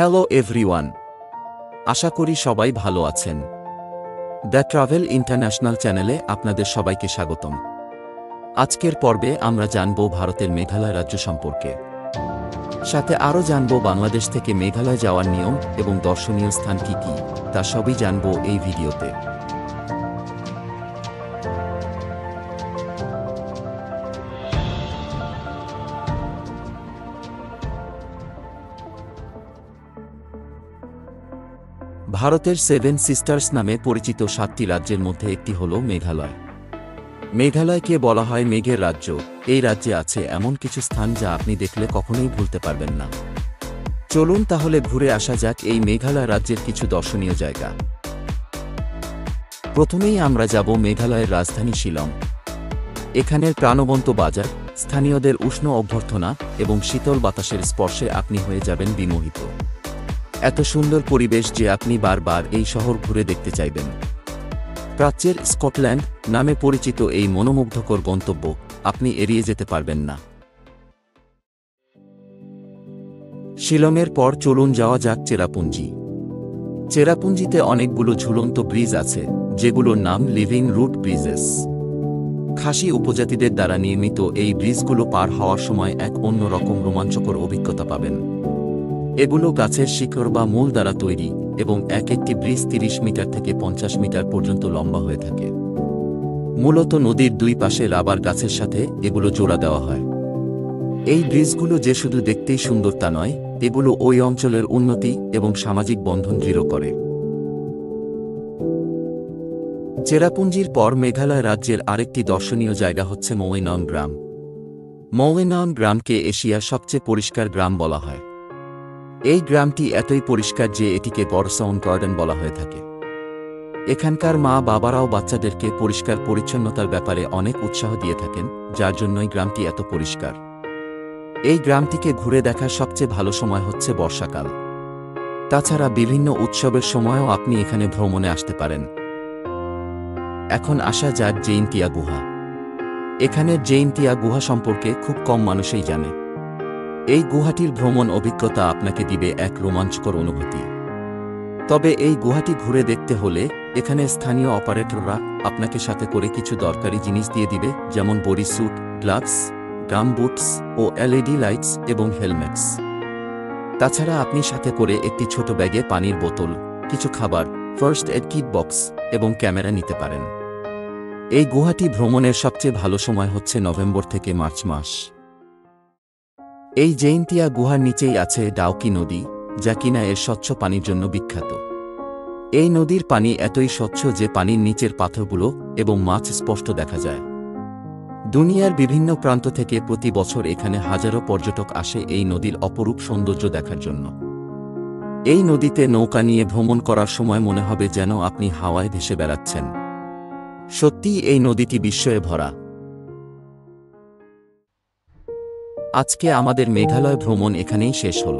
Hello everyone, আশা করি সবাই ভালো আছেন। দ্য ট্রাভেল ইন্টারন্যাশনাল চ্যানেলে আপনাদের সবাইকে স্বাগতম। আজকের পর্বে আমরা জানব ভারতের মেঘালয় রাজ্য সম্পর্কে, সাথে আরও জানব বাংলাদেশ থেকে মেঘালয় যাওয়ার নিয়ম এবং দর্শনীয় স্থান কী কী, তা সবই জানব এই ভিডিওতে। ভারতের সেভেন সিস্টার্স নামে পরিচিত 7টি রাজ্যের মধ্যে একটি হল মেঘালয়। মেঘালয়কে বলা হয় মেঘের রাজ্য। এই রাজ্যে আছে এমন কিছু স্থান যা আপনি দেখলে কখনোই ভুলতে পারবেন না। চলুন তাহলে ঘুরে আসা যাক এই মেঘালয় রাজ্যের কিছু দর্শনীয় জায়গা। প্রথমেই আমরা যাব মেঘালয়ের রাজধানী শিলং। এখানের প্রাণবন্ত বাজার, স্থানীয়দের উষ্ণ অভ্যর্থনা এবং শীতল বাতাসের স্পর্শে আপনি হয়ে যাবেন বিমোহিত। এত সুন্দর পরিবেশ যে আপনি বারবার এই শহর ঘুরে দেখতে চাইবেন। প্রাচ্যের স্কটল্যান্ড নামে পরিচিত এই মনোমুগ্ধকর গন্তব্য আপনি এড়িয়ে যেতে পারবেন না। শিলংয়ের পর চলুন যাওয়া যাক চেরাপুঞ্জি। চেরাপুঞ্জিতে অনেকগুলো ঝুলন্ত ব্রিজ আছে, যেগুলোর নাম লিভিং রুট ব্রিজেস। খাসি উপজাতিদের দ্বারা নির্মিত এই ব্রিজগুলো পার হওয়ার সময় এক অন্যরকম রোমাঞ্চকর অভিজ্ঞতা পাবেন। এগুলো গাছের শিকড় বা মূল দ্বারা তৈরি এবং এক একটি ব্রিজ 30 মিটার থেকে 50 মিটার পর্যন্ত লম্বা হয়ে থাকে। মূলত নদীর দুই পাশে রাবার গাছের সাথে এগুলো জোড়া দেওয়া হয়। এই ব্রিজগুলো যে শুধু দেখতেই সুন্দর তা নয়, এগুলো ওই অঞ্চলের উন্নতি এবং সামাজিক বন্ধন দৃঢ় করে। চেরাপুঞ্জির পর মেঘালয় রাজ্যের আরেকটি দর্শনীয় জায়গা হচ্ছে মৌয়েনং গ্রাম। মৌয়েনং গ্রামকে এশিয়ার সবচেয়ে পরিষ্কার গ্রাম বলা হয়। এই গ্রামটি এতই পরিষ্কার যে এটিকে গডসাউন্ড গার্ডেন বলা হয়ে থাকে। এখানকার মা বাবারাও বাচ্চাদেরকে পরিষ্কার পরিচ্ছন্নতার ব্যাপারে অনেক উৎসাহ দিয়ে থাকেন, যার জন্যই গ্রামটি এত পরিষ্কার। এই গ্রামটিকে ঘুরে দেখার সবচেয়ে ভালো সময় হচ্ছে বর্ষাকাল। তাছাড়া বিভিন্ন উৎসবের সময়ও আপনি এখানে ভ্রমণে আসতে পারেন। এখন আসা যাক জেইনটিয়া গুহা। এখানের জেইনটিয়া গুহা সম্পর্কে খুব কম মানুষই জানে। এই গুহাটির ভ্রমণ অভিজ্ঞতা আপনাকে দিবে এক রোমাঞ্চকর অনুভূতি। তবে এই গুহাটি ঘুরে দেখতে হলে এখানে স্থানীয় অপারেটররা আপনাকে সাথে করে কিছু দরকারি জিনিস দিয়ে দিবে, যেমন বডি স্যুট, গ্লাভস, গাম বুটস ও এলইডি লাইটস এবং হেলমেটস। তাছাড়া আপনি সাথে করে একটি ছোট ব্যাগে পানির বোতল, কিছু খাবার, ফার্স্ট এড কিট বক্স এবং ক্যামেরা নিতে পারেন। এই গুহাটি ভ্রমণের সবচেয়ে ভালো সময় হচ্ছে নভেম্বর থেকে মার্চ মাস। এই জেইনটিয়া গুহার নিচেই আছে ডাউকি নদী, যা কিনা এর স্বচ্ছ পানির জন্য বিখ্যাত। এই নদীর পানি এতই স্বচ্ছ যে পানির নিচের পাথরগুলো এবং মাছ স্পষ্ট দেখা যায়। দুনিয়ার বিভিন্ন প্রান্ত থেকে প্রতি বছর এখানে হাজারো পর্যটক আসে এই নদীর অপরূপ সৌন্দর্য দেখার জন্য। এই নদীতে নৌকা নিয়ে ভ্রমণ করার সময় মনে হবে যেন আপনি হাওয়ায় ভেসে বেড়াচ্ছেন। সত্যিই এই নদীটি বিস্ময়ে ভরা। আজকে আমাদের মেঘালয় ভ্রমণ এখানেই শেষ হল।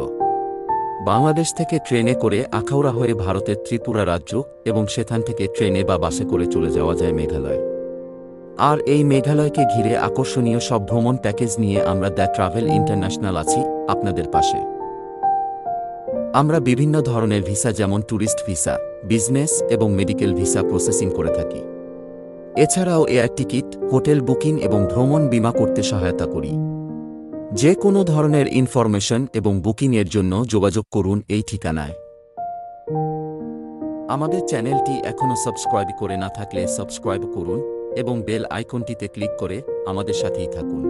বাংলাদেশ থেকে ট্রেনে করে আখাউড়া হয়ে ভারতের ত্রিপুরা রাজ্য এবং সেখান থেকে ট্রেনে বা বাসে করে চলে যাওয়া যায় মেঘালয়। আর এই মেঘালয়কে ঘিরে আকর্ষণীয় সব ভ্রমণ প্যাকেজ নিয়ে আমরা দ্য ট্রাভেল ইন্টারন্যাশনাল আছি আপনাদের পাশে। আমরা বিভিন্ন ধরনের ভিসা, যেমন ট্যুরিস্ট ভিসা, বিজনেস এবং মেডিকেল ভিসা প্রসেসিং করে থাকি। এছাড়াও এয়ার টিকিট, হোটেল বুকিং এবং ভ্রমণ বীমা করতে সহায়তা করি। যে কোনো ধরনের ইনফরমেশন এবং বুকিংয়ের জন্য যোগাযোগ করুন এই ঠিকানায়। আমাদের চ্যানেলটি এখনও সাবস্ক্রাইব করে না থাকলে সাবস্ক্রাইব করুন এবং বেল আইকনটিতে ক্লিক করে আমাদের সাথেই থাকুন।